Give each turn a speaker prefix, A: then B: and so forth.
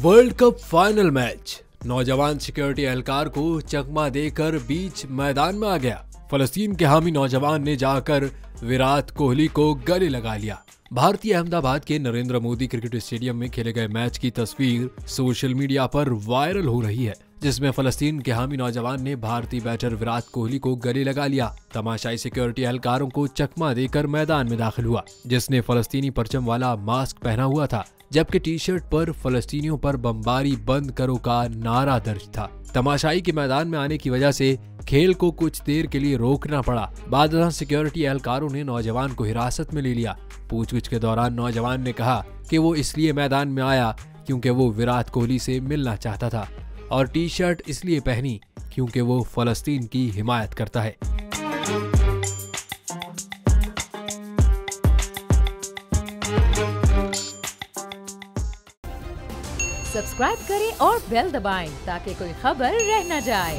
A: World cup final match, नौजवान security एहलकार को चकमा देकर बीच मैदान में आ गया। फलस्तीन के हामी नौजवान ने जाकर विराट कोहली को गले लगा लिया। भारतीय अहमदाबाद के नरेंद्र मोदी क्रिकेट स्टेडियम में खेले गए मैच की तस्वीर सोशल मीडिया पर वायरल हो रही है, जिसमें फलस्तीन के हामी नौजवान ने भारतीय बैटर विराट कोहली को गले लगा लिया। तमाशाई सिक्योरिटी एहलकारों को चकमा देकर मैदान में दाखिल हुआ, जिसने फलस्तीनी परचम वाला मास्क पहना हुआ था, जबकि टी शर्ट पर फलस्तीनियों पर बमबारी बंद करो का नारा दर्ज था। तमाशाई के मैदान में आने की वजह से खेल को कुछ देर के लिए रोकना पड़ा। बाद में सिक्योरिटी एहलकारों ने नौजवान को हिरासत में ले लिया। पूछताछ के दौरान नौजवान ने कहा कि वो इसलिए मैदान में आया क्योंकि वो विराट कोहली से मिलना चाहता था और टी शर्ट इसलिए पहनी क्योंकि वो फलस्तीन की हिमायत करता है।
B: सब्सक्राइब करें और बेल दबाएं ताकि कोई खबर रह न जाए।